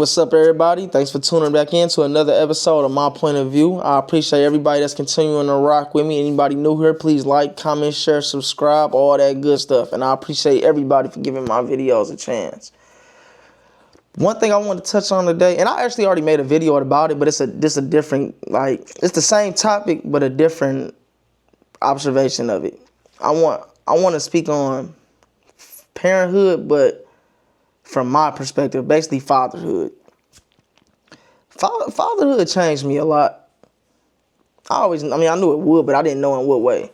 What's up, everybody? Thanks for tuning back in to another episode of My Point of View. I appreciate everybody that's continuing to rock with me. Anybody new here, please like, comment, share, subscribe, all that good stuff. And I appreciate everybody for giving my videos a chance. One thing I want to touch on today, and I actually already made a video about it, but it's a different, it's the same topic, but a different observation of it. I want to speak on parenthood, but from my perspective, basically fatherhood. Fatherhood changed me a lot. I knew it would, but I didn't know in what way.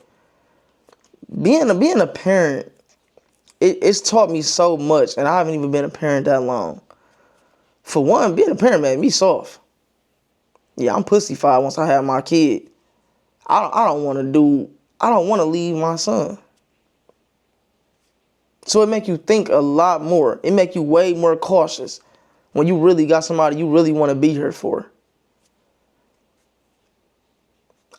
Being a parent, it's taught me so much, and I haven't even been a parent that long. For one, being a parent made me soft. Yeah, I'm pussyfied once I have my kid. I don't want to leave my son. So it make you think a lot more. It make you way more cautious when you really got somebody you really want to be here for.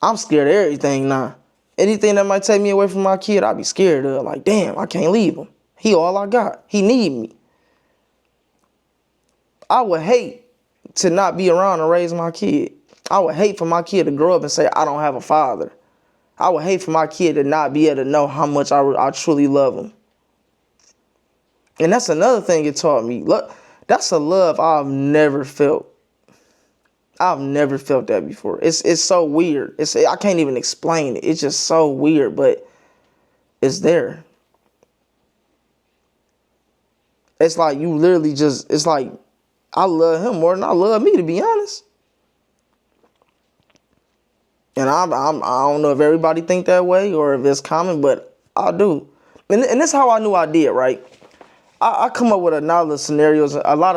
I'm scared of everything now. Anything that might take me away from my kid, I'd be scared of. Like, damn, I can't leave him. He all I got. He need me. I would hate to not be around and raise my kid. I would hate for my kid to grow up and say, I don't have a father. I would hate for my kid to not be able to know how much I truly love him. And that's another thing it taught me. Look, that's a love I've never felt. I've never felt that before. It's so weird. I can't even explain it. It's just so weird, but it's there. It's like you literally it's like I love him more than I love me, to be honest. And I don't know if everybody think that way or if it's common, but I do. And this is how I knew I did, right? I come up with a lot of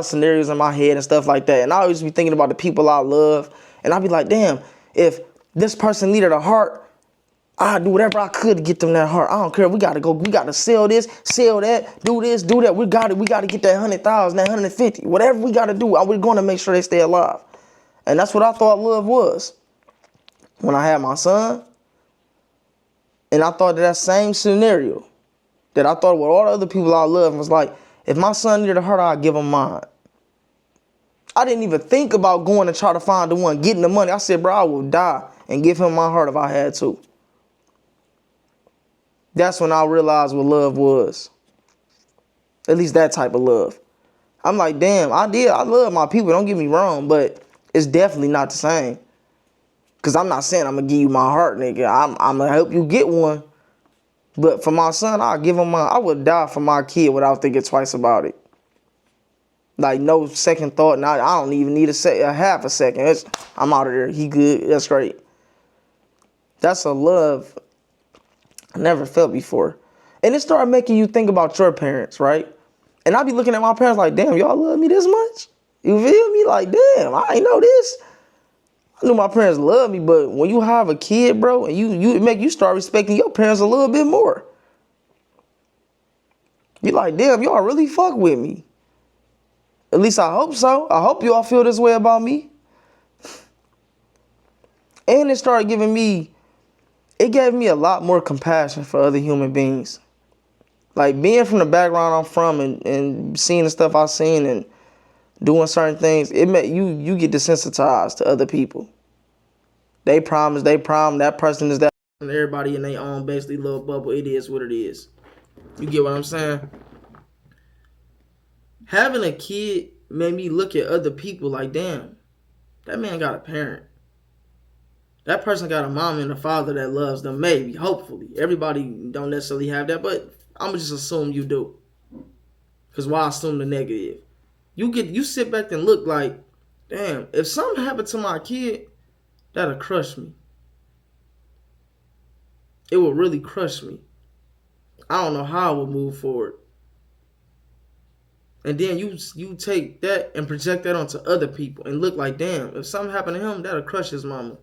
scenarios in my head and stuff like that. And I always be thinking about the people I love. And I'd be like, damn, if this person needed a heart, I'd do whatever I could to get them that heart. I don't care. We got to sell this, sell that, do this, do that. We got to get that 100,000, that 150, whatever we got to do. We're going to make sure they stay alive. And that's what I thought love was. When I had my son, and I thought that same scenario, that I thought with all the other people I love, was like, if my son needed a heart, I'd give him mine. I didn't even think about going to try to find the one, getting the money. I said, bro, I will die and give him my heart if I had to. That's when I realized what love was. At least that type of love. I'm like, damn, I love my people, don't get me wrong, but it's definitely not the same. Because I'm not saying I'm going to give you my heart, nigga. I'm going to help you get one. But for my son, I'll give him I would die for my kid without thinking twice about it. Like, no second thought. I don't even need a half a second. I'm out of there. He good. That's great. That's a love I never felt before. And it started making you think about your parents, right? And I be looking at my parents like, damn, y'all love me this much? You feel me? Like, damn, I ain't know this. I knew my parents loved me, but when you have a kid, bro, and you start respecting your parents a little bit more. You're like, damn, y'all really fuck with me. At least I hope so. I hope y'all feel this way about me. And it gave me a lot more compassion for other human beings. Like, being from the background I'm from and seeing the stuff I've seen and doing certain things, you get desensitized to other people. They prom, that person is that. And everybody in their own basically little bubble. It is what it is. You get what I'm saying? Having a kid made me look at other people like, damn, that man got a parent. That person got a mom and a father that loves them, maybe, hopefully. Everybody don't necessarily have that, but I'm going to just assume you do. Because why assume the negative? You sit back and look like, damn, if something happened to my kid, that'll crush me. It will really crush me. I don't know how I would move forward. And then you take that and project that onto other people and look like, damn, if something happened to him, that'll crush his mama.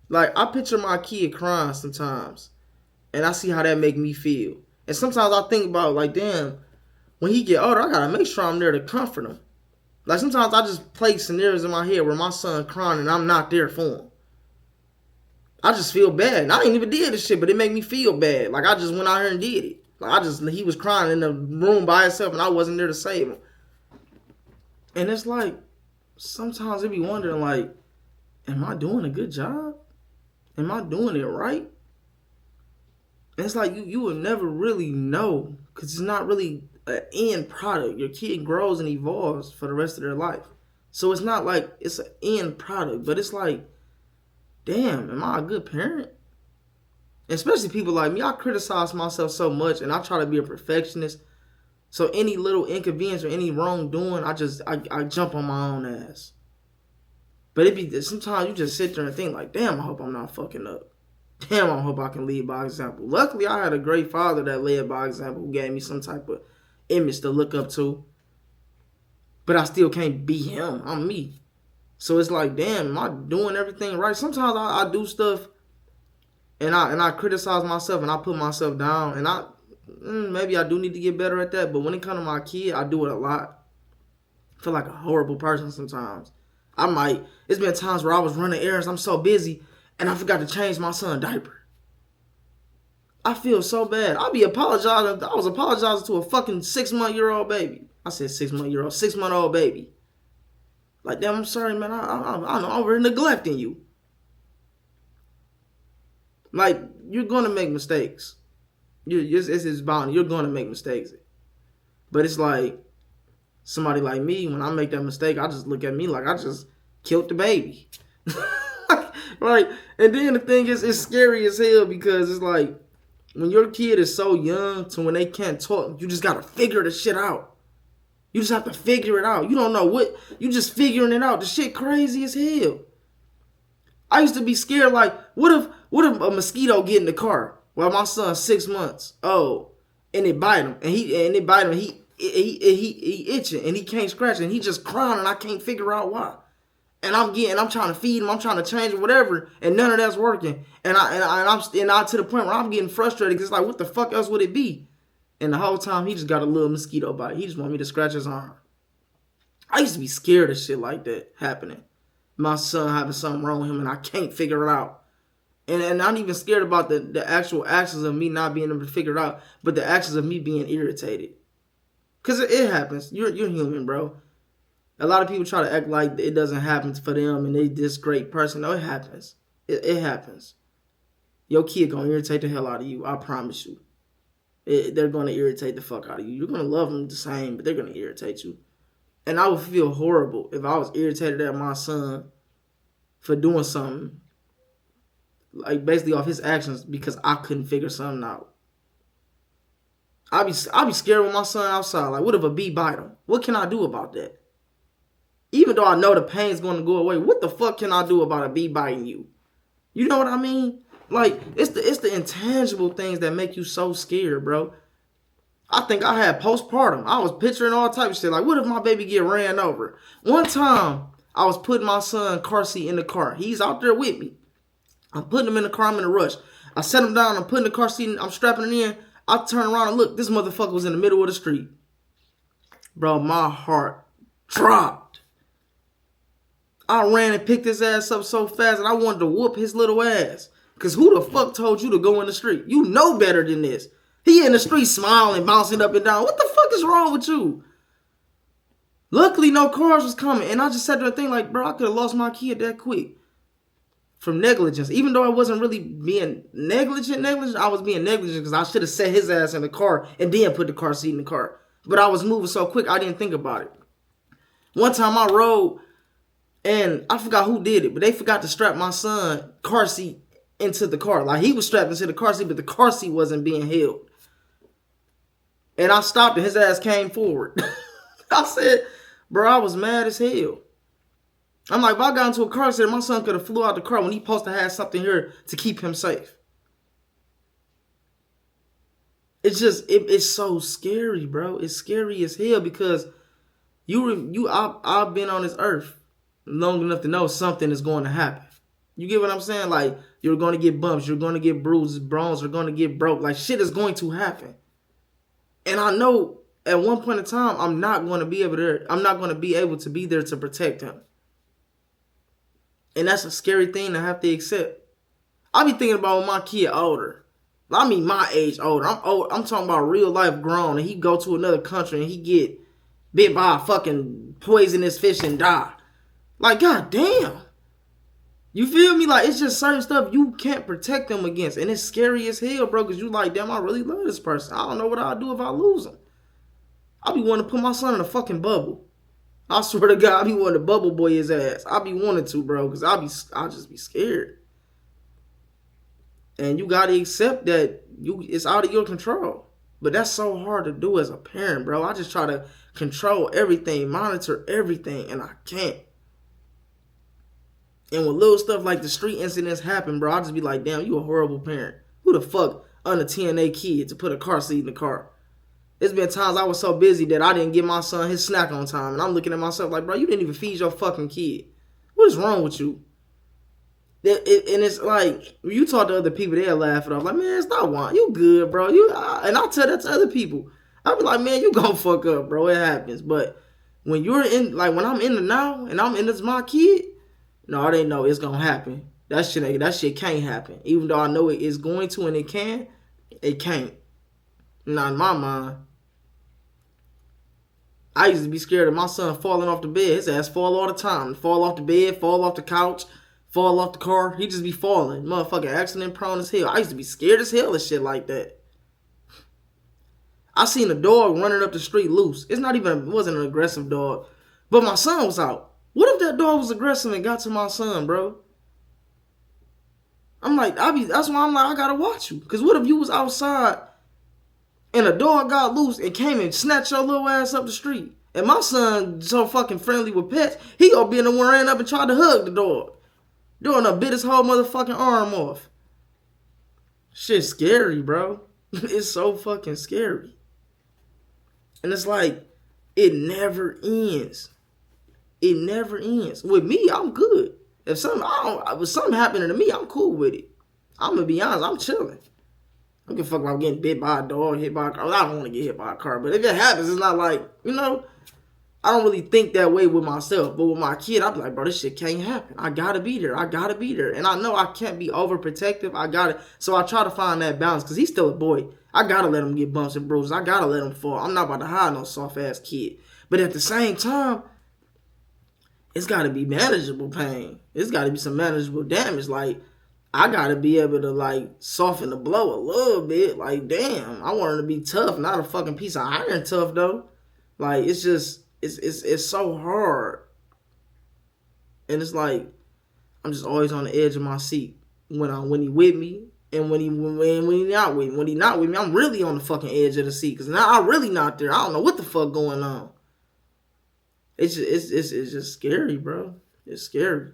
Like, I picture my kid crying sometimes, and I see how that make me feel. And sometimes I think about, like, damn, when he get older, I gotta make sure I'm there to comfort him. Like, sometimes I just play scenarios in my head where my son crying and I'm not there for him. I just feel bad. And I ain't even did this shit, but it make me feel bad. Like, I just went out here and did it. Like he was crying in the room by himself, and I wasn't there to save him. And it's like, sometimes it be wondering, like, am I doing a good job? Am I doing it right? And it's like you will never really know, because it's not really an end product. Your kid grows and evolves for the rest of their life. So it's not like it's an end product, but it's like, damn, am I a good parent? Especially people like me, I criticize myself so much, and I try to be a perfectionist. So any little inconvenience or any wrongdoing, I jump on my own ass. But it be sometimes you just sit there and think like, damn, I hope I'm not fucking up. Damn, I hope I can lead by example. Luckily, I had a great father that led by example, who gave me some type of image to look up to. But I still can't be him. I'm me. So it's like, damn, am I doing everything right? Sometimes I do stuff and I criticize myself and I put myself down, and maybe I do need to get better at that. But when it comes to my kid, I do it a lot. I feel like a horrible person sometimes. It's been times where I was running errands, I'm so busy, and I forgot to change my son's diaper. I feel so bad. I was apologizing to a fucking 6-month-old baby. I said 6-month-old, 6-month-old baby. Like, damn, I'm sorry, man. I'm over neglecting you. Like, you're gonna make mistakes. It's bound. You're gonna make mistakes. But it's like, somebody like me, when I make that mistake, I just look at me like I just killed the baby. Right? And then the thing is, it's scary as hell, because it's like, when your kid is so young to when they can't talk, you just gotta figure the shit out. You just have to figure it out. You don't know what, you just figuring it out. The shit crazy as hell. I used to be scared, like, what if a mosquito get in the car while my son's 6 months old, and it bite him, and he itching, and he can't scratch, and he just crying, and I can't figure out why. And I'm trying to feed him, I'm trying to change it, whatever, and none of that's working. And I'm to the point where I'm getting frustrated, because it's like, what the fuck else would it be? And the whole time, he just got a little mosquito bite. He just want me to scratch his arm. I used to be scared of shit like that happening. My son having something wrong with him, and I can't figure it out. And I'm not even scared about the actual actions of me not being able to figure it out, but the actions of me being irritated. Because it happens. You're human, bro. A lot of people try to act like it doesn't happen for them and they this great person. No, it happens. It happens. Your kid gonna irritate the hell out of you. I promise you. They're gonna irritate the fuck out of you. You're gonna love them the same, but they're gonna irritate you. And I would feel horrible if I was irritated at my son for doing something, like basically off his actions, because I couldn't figure something out. I'd be scared with my son outside. Like, what if a bee bite him? What can I do about that? Even though I know the pain's going to go away, what the fuck can I do about a bee biting you? You know what I mean? Like, it's the intangible things that make you so scared, bro. I think I had postpartum. I was picturing all type of shit. Like, what if my baby get ran over? One time, I was putting my son's car seat in the car. He's out there with me. I'm putting him in the car. I'm in a rush. I set him down. I'm putting the car seat in. I'm strapping it in. I turn around and look. This motherfucker was in the middle of the street. Bro, my heart dropped. I ran and picked his ass up so fast, and I wanted to whoop his little ass. Because who the fuck told you to go in the street? You know better than this. He in the street smiling, bouncing up and down. What the fuck is wrong with you? Luckily, no cars was coming. And I just sat there and think like, bro, I could have lost my kid that quick. From negligence. Even though I wasn't really being negligent, I was being negligent because I should have set his ass in the car and then put the car seat in the car. But I was moving so quick, I didn't think about it. One time I rode, and I forgot who did it, but they forgot to strap my son's car seat into the car. Like, he was strapped into the car seat, but the car seat wasn't being held. And I stopped and his ass came forward. I said, bro, I was mad as hell. I'm like, if I got into a car accident, my son could have flew out the car when he supposed to have something here to keep him safe. It's just, it's so scary, bro. It's scary as hell because I've been on this earth long enough to know something is going to happen. You get what I'm saying? Like, you're going to get bumps, you're going to get bruises, bones are going to get broke. Like, shit is going to happen. And I know at one point in time, I'm not going to be able to be there to protect him. And that's a scary thing to have to accept. I be thinking about when my kid older. I mean, my age older. I'm old. I'm talking about real life grown, and he go to another country and he get bit by a fucking poisonous fish and die. Like, god damn. You feel me? Like, it's just certain stuff you can't protect them against. And it's scary as hell, bro, because you like, damn, I really love this person. I don't know what I'll do if I lose him. I'll be wanting to put my son in a fucking bubble. I swear to God, I'll be wanting to bubble boy his ass. I'll be wanting to, bro, because I'll just be scared. And you got to accept that it's out of your control. But that's so hard to do as a parent, bro. I just try to control everything, monitor everything, and I can't. And when little stuff like the street incidents happen, bro, I'll just be like, damn, you a horrible parent. Who the fuck unattend a kid to put a car seat in the car? There's been times I was so busy that I didn't give my son his snack on time. And I'm looking at myself like, bro, you didn't even feed your fucking kid. What is wrong with you? And it's like, when you talk to other people, they'll laugh it off. Like, man, stop whining. You good, bro. And I'll tell that to other people. I'll be like, man, you gonna fuck up, bro. It happens. But when you're in, like, when I'm in the now and I'm in this my kid, no, they know it's gonna happen. That shit can't happen. Even though I know it is going to and it can, it can't. Not in my mind. I used to be scared of my son falling off the bed. His ass fall all the time. Fall off the bed, fall off the couch, fall off the car. He just be falling. Motherfucking accident prone as hell. I used to be scared as hell of shit like that. I seen a dog running up the street loose. It wasn't an aggressive dog. But my son was out. What if that dog was aggressive and got to my son, bro? I'm like, that's why I'm like, I gotta watch you. Because what if you was outside and a dog got loose and came and snatched your little ass up the street? And my son so fucking friendly with pets, he gonna be in the one ran up and tried to hug the dog. Doing a bit his whole motherfucking arm off. Shit's scary, bro. It's so fucking scary. And it's like, it never ends. It never ends. With me, I'm good. If something happening to me, I'm cool with it. I'm gonna be honest, I'm chilling. I don't give a fuck about getting bit by a dog, hit by a car. I don't want to get hit by a car, but if it happens, it's not like, I don't really think that way with myself. But with my kid, I'm like, bro, this shit can't happen. I gotta be there. And I know I can't be overprotective. So I try to find that balance because he's still a boy. I gotta let him get bumps and bruises. I gotta let him fall. I'm not about to hide no soft ass kid. But at the same time, it's gotta be manageable pain. It's gotta be some manageable damage. Like, I gotta be able to, like, soften the blow a little bit. Like, damn, I want him to be tough, not a fucking piece of iron tough, though. Like, it's just, it's so hard. And it's like, I'm just always on the edge of my seat when he with me and when he not with me. When he not with me, I'm really on the fucking edge of the seat because now I'm really not there. I don't know what the fuck going on. It's just scary, bro. It's scary.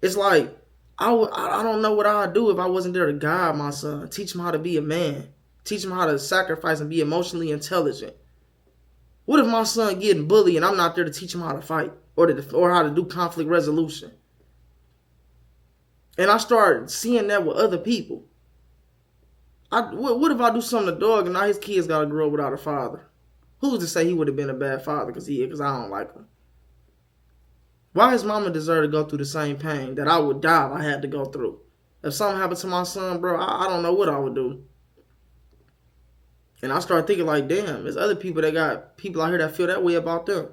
It's like, I don't know what I'd do if I wasn't there to guide my son, teach him how to be a man, teach him how to sacrifice and be emotionally intelligent. What if my son getting bullied and I'm not there to teach him how to fight or how to do conflict resolution? And I start seeing that with other people. What if I do something to dog and now his kids got to grow up without a father? Who's to say he would have been a bad father because I don't like him? Why his mama deserve to go through the same pain that I would die if I had to go through? If something happened to my son, bro, I don't know what I would do. And I start thinking like, damn, there's other people that got people out here that feel that way about them.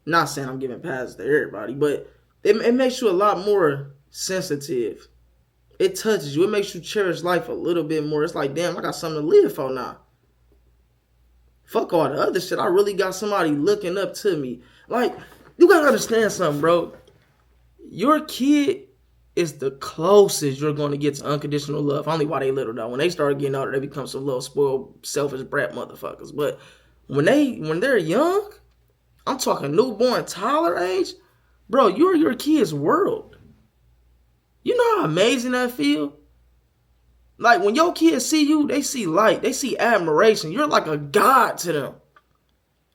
Not saying I'm giving passes to everybody, but it makes you a lot more sensitive. It touches you. It makes you cherish life a little bit more. It's like, damn, I got something to live for now. Fuck all the other shit. I really got somebody looking up to me. Like, you gotta understand something, bro. Your kid is the closest you're going to get to unconditional love. Only while they little, though. When they start getting older, they become some little spoiled, selfish brat motherfuckers. But when they're young, I'm talking newborn, toddler age, bro, you're your kid's world. You know how amazing that feel? Like, when your kids see you, they see light. They see admiration. You're like a god to them.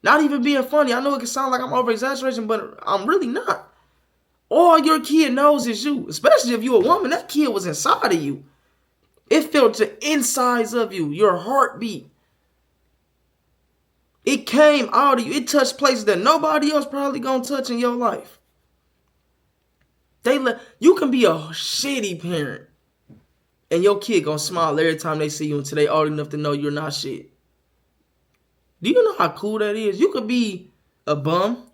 Not even being funny. I know it can sound like I'm over-exaggerating, but I'm really not. All your kid knows is you. Especially if you're a woman. That kid was inside of you. It felt the insides of you. Your heartbeat. It came out of you. It touched places that nobody else probably gonna touch in your life. You can be a shitty parent. And your kid gonna smile every time they see you until they old enough to know you're not shit. Do you know how cool that is? You could be a bum.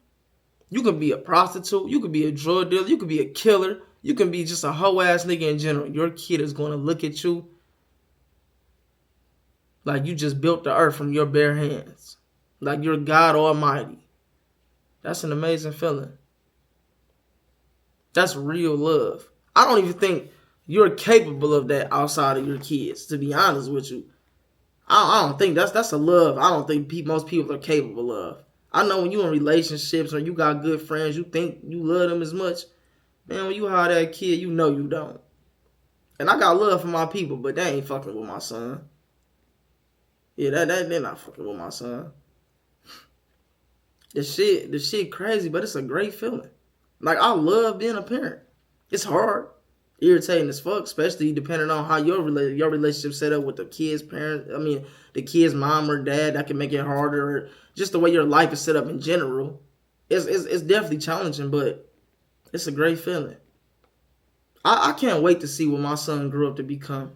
You could be a prostitute. You could be a drug dealer. You could be a killer. You can be just a hoe ass nigga in general. Your kid is gonna look at you like you just built the earth from your bare hands. Like you're God Almighty. That's an amazing feeling. That's real love. I don't even think you're capable of that outside of your kids, to be honest with you. I don't think that's a love I don't think most people are capable of. I know when you in relationships or you got good friends, you think you love them as much. Man, when you have that kid, you know you don't. And I got love for my people, but they ain't fucking with my son. Yeah, they're not fucking with my son. The shit crazy, but it's a great feeling. Like, I love being a parent. It's hard, irritating as fuck, especially depending on how your relationship set up with the kid's parent. I mean, the kid's mom or dad. That can make it harder. Or just the way your life is set up in general. It's definitely challenging, but it's a great feeling. I can't wait to see what my son grew up to become.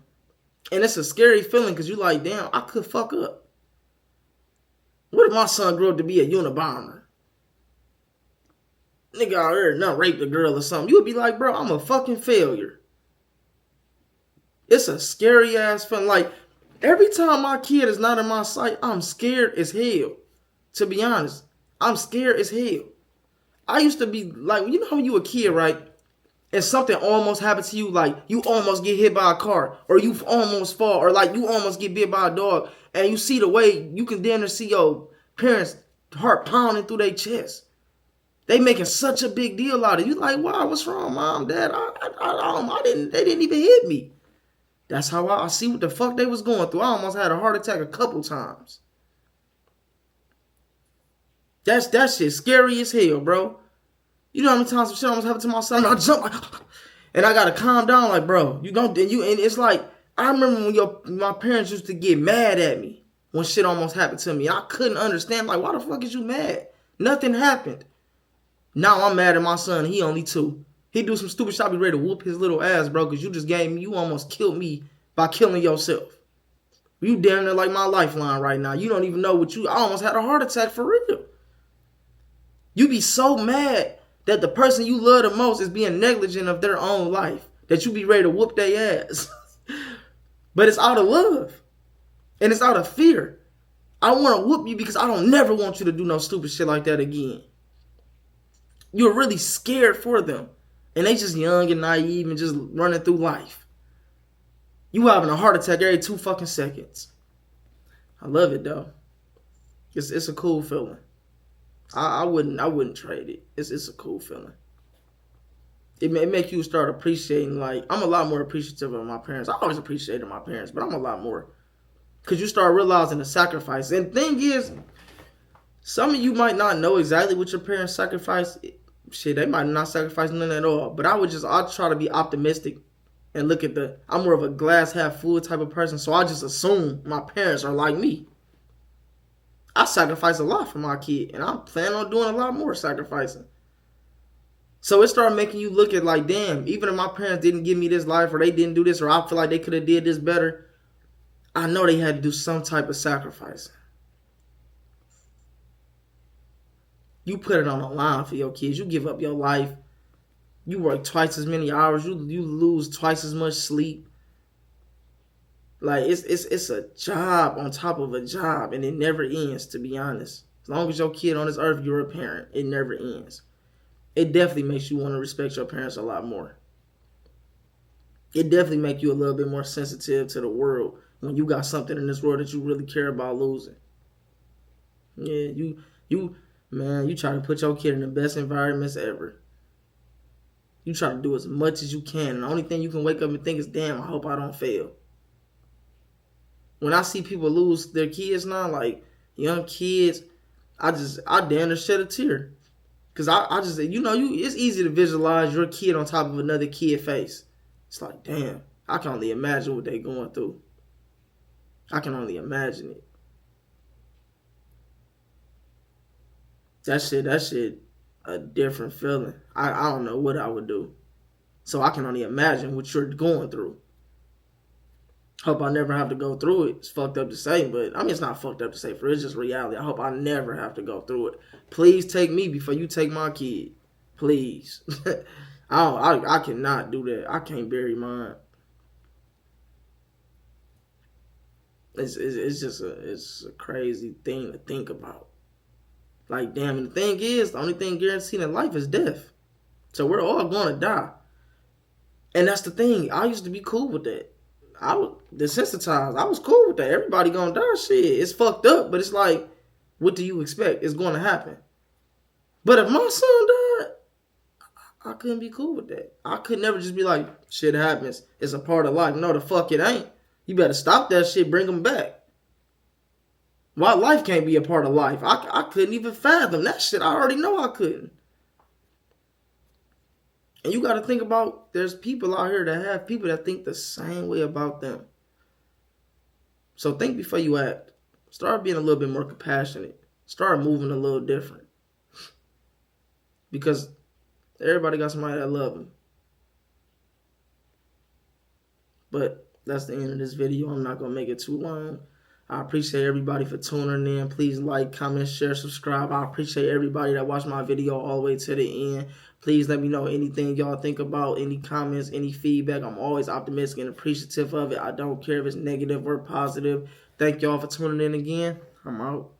And it's a scary feeling because you're like, damn, I could fuck up. What if my son grew up to be a Unabomber? Nigga out here not raped a girl or something. You would be like, bro, I'm a fucking failure. It's a scary ass feeling. Like, every time my kid is not in my sight, I'm scared as hell. To be honest, I'm scared as hell. I used to be like, you know how when you a kid, right? And something almost happened to you, like you almost get hit by a car, or you almost fall, or like you almost get bit by a dog, and you see the way you can damn near see your parents' heart pounding through their chest. They making such a big deal out of it. You like, wow, what's wrong, mom, dad? They didn't even hit me. That's how I see what the fuck they was going through. I almost had a heart attack a couple times. That shit scary as hell, bro. You know how many times some shit almost happened to my son? I jump, and I gotta calm down. Like, bro, and it's like I remember when my parents used to get mad at me when shit almost happened to me. I couldn't understand. Like, why the fuck is you mad? Nothing happened. Now I'm mad at my son. He only 2. He do some stupid shit. I be ready to whoop his little ass, bro. Cause you almost killed me by killing yourself. You damn near like my lifeline right now. You don't even know I almost had a heart attack for real. You be so mad that the person you love the most is being negligent of their own life, that you be ready to whoop their ass. But it's out of love. And it's out of fear. I want to whoop you because I don't never want you to do no stupid shit like that again. You're really scared for them. And they just young and naive and just running through life. You having a heart attack every 2 fucking seconds. I love it though. It's a cool feeling. I wouldn't trade it. It's a cool feeling. It make you start appreciating, like, I'm a lot more appreciative of my parents. I always appreciated my parents, but I'm a lot more. Because you start realizing the sacrifice. And the thing is, some of you might not know exactly what your parents sacrificed. Shit, they might not sacrifice nothing at all. But I try to be optimistic and look at I'm more of a glass half full type of person. So I just assume my parents are like me. I sacrifice a lot for my kid, and I'm planning on doing a lot more sacrificing. So it started making you look at like, damn, even if my parents didn't give me this life, or they didn't do this, or I feel like they could have did this better, I know they had to do some type of sacrifice. You put it on the line for your kids. You give up your life. You work twice as many hours. You lose twice as much sleep. Like, it's a job on top of a job, and it never ends, to be honest. As long as your kid on this earth, you're a parent. It never ends. It definitely makes you want to respect your parents a lot more. It definitely makes you a little bit more sensitive to the world when you got something in this world that you really care about losing. Yeah, you try to put your kid in the best environments ever. You try to do as much as you can, and the only thing you can wake up and think is, damn, I hope I don't fail. When I see people lose their kids now, like young kids, I damn near shed a tear. Cause I just, it's easy to visualize your kid on top of another kid's face. It's like, damn, I can only imagine what they're going through. I can only imagine it. That shit, a different feeling. I don't know what I would do. So I can only imagine what you're going through. Hope I never have to go through it. It's fucked up to say, but I mean, it's not fucked up to say, for it's just reality. I hope I never have to go through it. Please take me before you take my kid. Please. I cannot do that. I can't bury mine. It's just a crazy thing to think about. Like, damn, and the thing is, the only thing guaranteed in life is death. So we're all going to die. And that's the thing. I used to be cool with that. I was desensitized. I was cool with that. Everybody gonna die. Shit, it's fucked up, but it's like, what do you expect? It's going to happen. But if my son died, I couldn't be cool with that. I could never just be like, shit happens. It's a part of life. No, the fuck it ain't. You better stop that shit. Bring them back. Why life can't be a part of life? I couldn't even fathom that shit. I already know I couldn't. And you got to think about, there's people out here that have people that think the same way about them. So think before you act. Start being a little bit more compassionate. Start moving a little different. Because everybody got somebody that love them. But that's the end of this video. I'm not going to make it too long. I appreciate everybody for tuning in. Please like, comment, share, subscribe. I appreciate everybody that watched my video all the way to the end. Please let me know anything y'all think about, any comments, any feedback. I'm always optimistic and appreciative of it. I don't care if it's negative or positive. Thank y'all for tuning in again. I'm out.